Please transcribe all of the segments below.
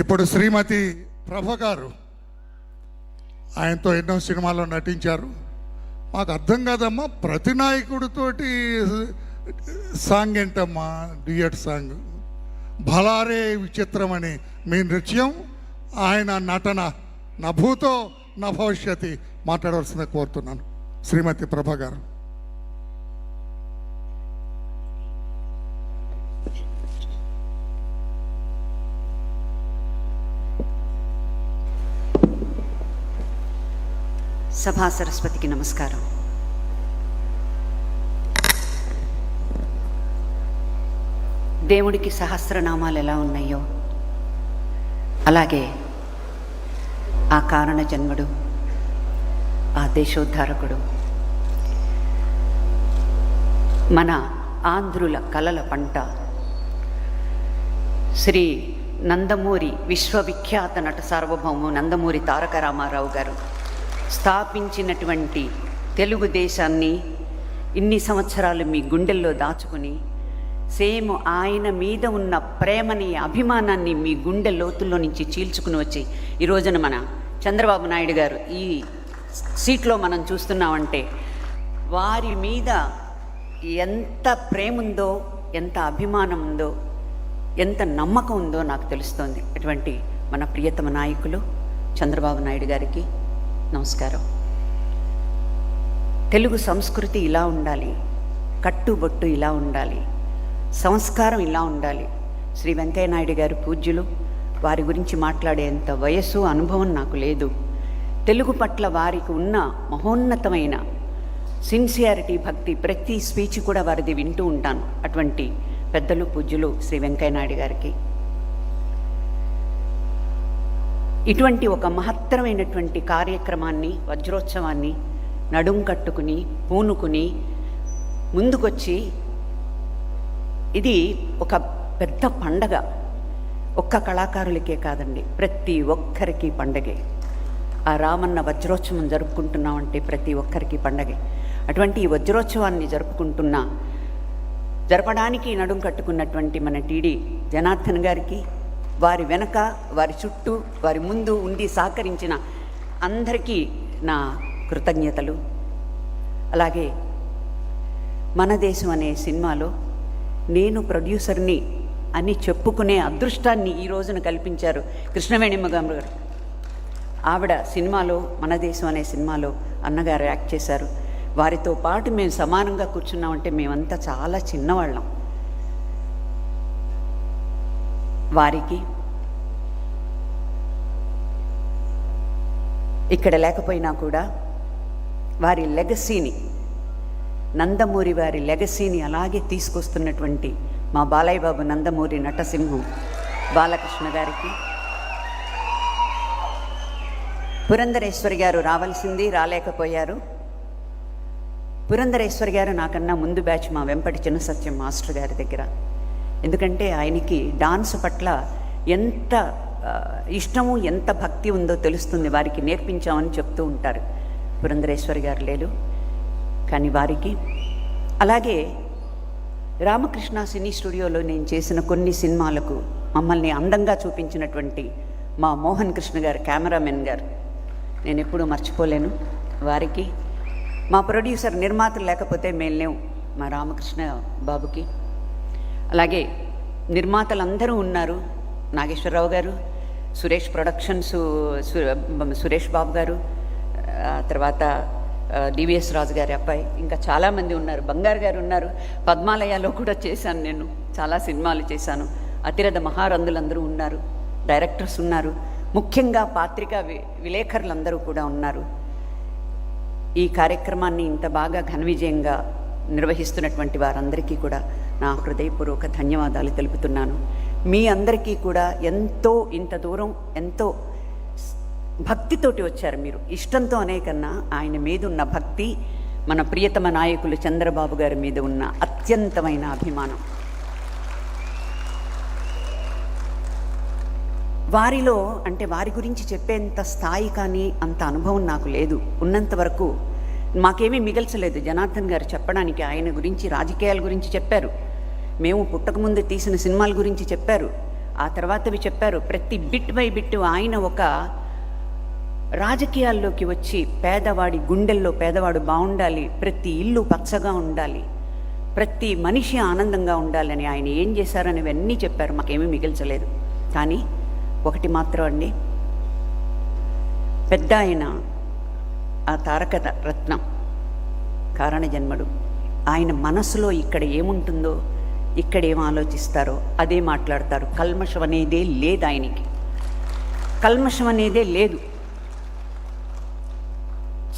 ఇప్పుడు శ్రీమతి ప్రభ గారు ఆయనతో ఎన్నో సినిమాల్లో నటించారు. మాకు అర్థం కాదమ్మా, ప్రతి నాయకుడితోటి సాంగ్ ఏంటమ్మా, డ్యూయట్ సాంగ్. భలారే విచిత్రం అని మీ నృత్యం, ఆయన నటన నభూతో నా భవిష్యత్తు మాట్లాడవలసిందిగా కోరుతున్నాను. శ్రీమతి ప్రభ గారు. సభా సరస్వతికి నమస్కారం. దేవుడికి సహస్రనామాలు ఎలా ఉన్నాయో అలాగే ఆ కారణ జన్ముడు, ఆ దేశోద్ధారకుడు, మన ఆంధ్రుల కలల పంట శ్రీ నందమూరి విశ్వవిఖ్యాత నట సార్వభౌము నందమూరి తారక రామారావు గారు స్థాపించినటువంటి తెలుగుదేశాన్ని ఇన్ని సంవత్సరాలు మీ గుండెల్లో దాచుకుని సేమ్ ఆయన మీద ఉన్న ప్రేమని, అభిమానాన్ని మీ గుండె లోతుల్లో నుంచి చీల్చుకుని వచ్చి ఈ రోజున మన చంద్రబాబు నాయుడు గారు ఈ సీట్లో మనం చూస్తున్నామంటే వారి మీద ఎంత ప్రేమ ఉందో, ఎంత అభిమానం ఉందో, ఎంత నమ్మకం ఉందో నాకు తెలుస్తోంది. అటువంటి మన ప్రియతమ నాయకులు చంద్రబాబు నాయుడు గారికి నమస్కారం. తెలుగు సంస్కృతి ఇలా ఉండాలి, కట్టుబొట్టు ఇలా ఉండాలి, సంస్కారం ఇలా ఉండాలి. శ్రీ వెంకయ్య నాయుడు గారు పూజ్యులు, వారి గురించి మాట్లాడేంత వయస్సు, అనుభవం నాకు లేదు. తెలుగు పట్ల వారికి ఉన్న మహోన్నతమైన సిన్సియారిటీ, భక్తి, ప్రతి స్పీచ్ కూడా వారిది వింటూ ఉంటాను. అటువంటి పెద్దలు పూజ్యులు శ్రీ వెంకయ్య నాయుడు గారికి ఇటువంటి ఒక మహత్తరమైనటువంటి కార్యక్రమాన్ని, వజ్రోత్సవాన్ని నడుం కట్టుకుని పూనుకుని ముందుకొచ్చి, ఇది ఒక పెద్ద పండగ. ఒక్క కళాకారులకే కాదండి, ప్రతి ఒక్కరికి పండగే. ఆ రామన్న వజ్రోత్సవం జరుపుకుంటున్నామంటే ప్రతి ఒక్కరికి పండగే. అటువంటి ఈ వజ్రోత్సవాన్ని జరపడానికి నడుం కట్టుకున్నటువంటి మన టీడీ జనార్దన్ గారికి, వారి వెనక, వారి చుట్టూ, వారి ముందు ఉండి సహకరించిన అందరికీ నా కృతజ్ఞతలు. అలాగే మన దేశం అనే సినిమాలో నేను ప్రొడ్యూసర్ని అని చెప్పుకునే అదృష్టాన్ని ఈ రోజున కల్పించారు కృష్ణవేణిమ్మ గారు. ఆవిడ సినిమాలో, మన దేశం అనే సినిమాలో అన్నగారు యాక్ట్ చేశారు. వారితో పాటు మేము సమానంగా కూర్చున్నామంటే మేమంతా చాలా చిన్నవాళ్ళం. వారికి ఇక్కడ లేకపోయినా కూడా వారి లెగసీని, నందమూరి వారి లెగసీని అలాగే తీసుకొస్తున్నటువంటి మా బాలయ్య బాబు నందమూరి నటసింహం బాలకృష్ణ గారికి, పురంధరేశ్వరి గారు రావాల్సింది రాలేకపోయారు. పురంధరేశ్వరి గారు నాకన్నా ముందు బ్యాచ్ మా వెంపటి చిన్న సత్యం మాస్టర్ గారి దగ్గర. ఎందుకంటే ఆయనకి డాన్స్ పట్ల ఎంత ఇష్టము, ఎంత భక్తి ఉందో తెలుస్తుంది. వారికి నేర్పించామని చెప్తూ ఉంటారు. పురంధరేశ్వరి గారు లేరు కానీ వారికి, అలాగే రామకృష్ణ సినీ స్టూడియోలో నేను చేసిన కొన్ని సినిమాలకు మమ్మల్ని అందంగా చూపించినటువంటి మా మోహన్ కృష్ణ గారు, కెమెరామెన్ గారు, నేను ఎప్పుడూ మర్చిపోలేను. వారికి, మా ప్రొడ్యూసర్ నిర్మాతలు లేకపోతే మేము లేవు, మా రామకృష్ణ బాబుకి. అలాగే నిర్మాతలందరూ ఉన్నారు. నాగేశ్వరరావు గారు, సురేష్ ప్రొడక్షన్స్ సురేష్ బాబు గారు, తర్వాత డివిఎస్ రాజు గారి అబ్బాయి, ఇంకా చాలామంది ఉన్నారు. బంగారు గారు ఉన్నారు. పద్మాలయాలో కూడా చేశాను, నేను చాలా సినిమాలు చేశాను. అతిరథ మహారంధులందరూ ఉన్నారు. డైరెక్టర్స్ ఉన్నారు. ముఖ్యంగా పాత్రికా విలేకరులందరూ కూడా ఉన్నారు. ఈ కార్యక్రమాన్ని ఇంత బాగా ఘన విజయంగా నిర్వహిస్తున్నటువంటి వారందరికీ కూడా నా హృదయపూర్వక ధన్యవాదాలు తెలుపుతున్నాను. మీ అందరికీ కూడా ఎంతో, ఇంత దూరం ఎంతో భక్తితోటి వచ్చారు మీరు. ఇష్టంతో అనే కన్నా ఆయన మీద ఉన్న భక్తి, మన ప్రియతమ నాయకులు చంద్రబాబు గారి మీద ఉన్న అత్యంతమైన అభిమానం. వారిలో అంటే వారి గురించి చెప్పేంత స్థాయి కానీ అంత అనుభవం నాకు లేదు. ఉన్నంత వరకు మాకేమీ మిగల్చలేదు జనార్దన్ గారు చెప్పడానికి. ఆయన గురించి, రాజకీయాల గురించి చెప్పారు. మేము పుట్టకముందు తీసిన సినిమాల గురించి చెప్పారు. ఆ తర్వాతవి చెప్పారు. ప్రతి బిట్ బై బిట్ ఆయన ఒక రాజకీయాల్లోకి వచ్చి పేదవాడి గుండెల్లో పేదవాడు బాగుండాలి, ప్రతి ఇల్లు పచ్చగా ఉండాలి, ప్రతి మనిషి ఆనందంగా ఉండాలని ఆయన ఏం చేశారనేవన్నీ చెప్పారు. మాకేమీ మిగిల్చలేదు. కానీ ఒకటి మాత్రం అండి, పెద్ద ఆయన ఆ తారక రత్నం కారణ జన్ముడు, ఆయన మనసులో ఇక్కడ ఏముంటుందో, ఇక్కడ ఏం ఆలోచిస్తారో అదే మాట్లాడతారు. కల్మషం అనేదే లేదు ఆయనకి, కల్మషం అనేదే లేదు.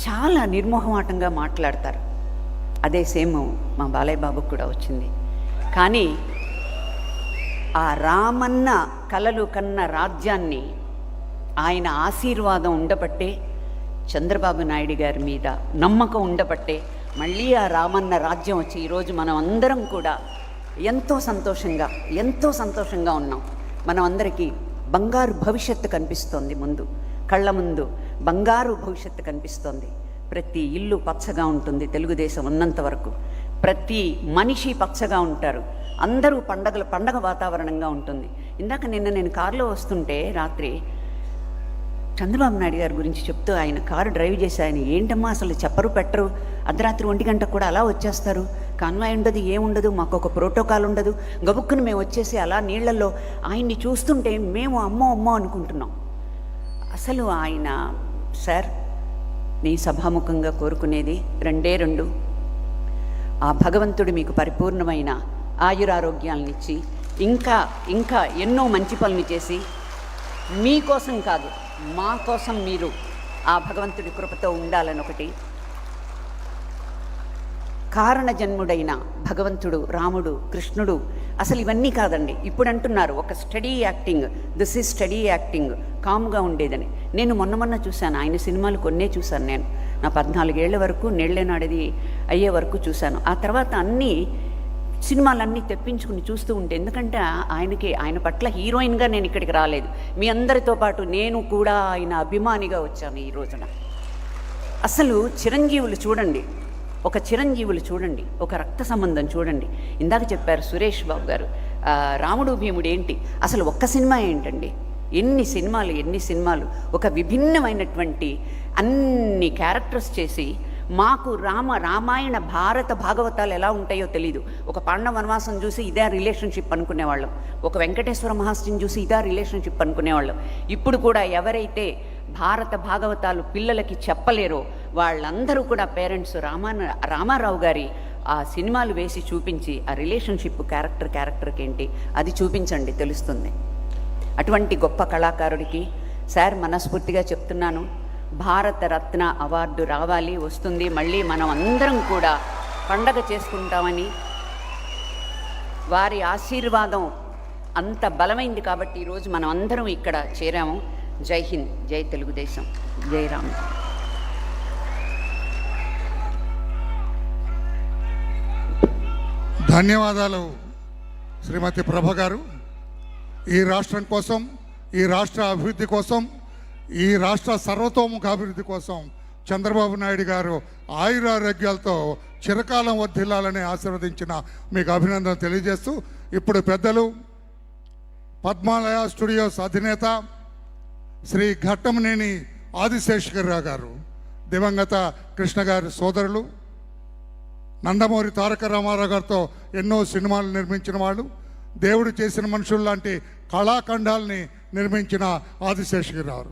చాలా నిర్మోహమాటంగా మాట్లాడతారు. అదే సేమ్ మా బాలయ్య బాబుకు కూడా వచ్చింది. కానీ ఆ రామన్న కలలు కన్న రాజ్యాన్ని ఆయన ఆశీర్వాదం ఉండబట్టే, చంద్రబాబు నాయుడు గారి మీద నమ్మకం ఉండబట్టే మళ్ళీ ఆ రామన్న రాజ్యం వచ్చి ఈరోజు మనం అందరం కూడా ఎంతో సంతోషంగా ఉన్నాం. మనం అందరికీ బంగారు భవిష్యత్తు కనిపిస్తోంది. ముందు కళ్ళ ముందు బంగారు భవిష్యత్తు కనిపిస్తోంది. ప్రతి ఇల్లు పచ్చగా ఉంటుంది తెలుగుదేశం ఉన్నంత వరకు. ప్రతి మనిషి పచ్చగా ఉంటారు. అందరూ పండగ వాతావరణంగా ఉంటుంది. ఇందాక నేను కారులో వస్తుంటే రాత్రి చంద్రబాబు నాయుడు గారి గురించి చెప్తూ, ఆయన కారు డ్రైవ్ చేసి, ఆయన ఏంటమ్మా అసలు చెప్పరు పెట్టరు, అర్ధరాత్రి 1 గంటకు కూడా అలా వచ్చేస్తారు, కాన్వాయ్ ఉండదు, ఏముండదు, మాకు ఒక ప్రోటోకాల్ ఉండదు, గబుక్కుని మేము వచ్చేసి అలా నీళ్లలో ఆయన్ని చూస్తుంటే మేము అమ్మో అనుకుంటున్నాం. అసలు ఆయన సార్, నీ సభాముఖంగా కోరుకునేది రెండు, ఆ భగవంతుడు మీకు పరిపూర్ణమైన ఆయురారోగ్యాలనిచ్చి ఇంకా ఎన్నో మంచి పనులు చేసి మీకోసం కాదు మా కోసం మీరు ఆ భగవంతుడి కృపతో ఉండాలని ఒకటి. కారణ జన్ముడైన భగవంతుడు, రాముడు, కృష్ణుడు అసలు ఇవన్నీ కాదండి. ఇప్పుడు అంటున్నారు ఒక study acting, this is study acting, కామ్గా ఉండేదని. నేను మొన్న చూశాను ఆయన సినిమాలు కొన్నే చూశాను. నేను నా 14 ఏళ్ల వరకు నీళ్లేనాడిది అయ్యే వరకు చూశాను. ఆ తర్వాత అన్నీ సినిమాలన్నీ తెప్పించుకుని చూస్తూ ఉంటే, ఎందుకంటే ఆయన పట్ల హీరోయిన్గా నేను ఇక్కడికి రాలేదు, మీ అందరితో పాటు నేను కూడా ఆయన అభిమానిగా వచ్చాను ఈ రోజున. అసలు చిరంజీవులు చూడండి, ఒక రక్త సంబంధం చూడండి. ఇందాక చెప్పారు సురేష్ బాబు గారు, రాముడు భీముడు ఏంటి, అసలు ఒక్క సినిమా ఏంటండి, ఎన్ని సినిమాలు ఒక విభిన్నమైనటువంటి అన్ని క్యారెక్టర్స్ చేసి మాకు రామాయణ భారత భాగవతాలు ఎలా ఉంటాయో తెలీదు. ఒక పాండవ వనవాసం చూసి ఇదే రిలేషన్షిప్ అనుకునేవాళ్ళం, ఒక వెంకటేశ్వర మహాస్తిని చూసి ఇదే రిలేషన్షిప్ అనుకునేవాళ్ళం. ఇప్పుడు కూడా ఎవరైతే భారత భాగవతాలు పిల్లలకి చెప్పలేరో వాళ్ళందరూ కూడా పేరెంట్స్ రామారావు గారి ఆ సినిమాలు వేసి చూపించి ఆ రిలేషన్షిప్ క్యారెక్టర్కి ఏంటి అది చూపించండి, తెలుస్తుంది. అటువంటి గొప్ప కళాకారుడికి సార్ మనస్ఫూర్తిగా చెప్తున్నాను, భారత రత్న అవార్డు రావాలి, వస్తుంది. మళ్ళీ మనం అందరం కూడా పండగ చేసుకుంటామని, వారి ఆశీర్వాదం అంత బలమైంది కాబట్టి ఈరోజు మనం అందరం ఇక్కడ చేరాము. జై హింద్, జై తెలుగుదేశం, జై రామ్. ధన్యవాదాలు శ్రీమతి ప్రభ గారు. ఈ రాష్ట్రం కోసం, ఈ రాష్ట్ర అభివృద్ధి కోసం, ఈ రాష్ట్ర సర్వతోముఖ అభివృద్ధి కోసం చంద్రబాబు నాయుడు గారు ఆయురారోగ్యాలతో చిరకాలం వర్ధిల్లాలని ఆశీర్వదించిన మీకు అభినందన తెలియజేస్తూ, ఇప్పుడు పెద్దలు పద్మాలయ స్టూడియోస్ అధినేత శ్రీ ఘట్టమనేని ఆదిశేషగిరిరావు గారు, దివంగత కృష్ణ గారి సోదరులు, నందమూరి తారక రామారావు గారితో ఎన్నో సినిమాలు నిర్మించిన వాళ్ళు, దేవుడు చేసిన మనుషులు లాంటి కళాఖండాల్ని నిర్మించిన ఆదిశేషగిరిరావు.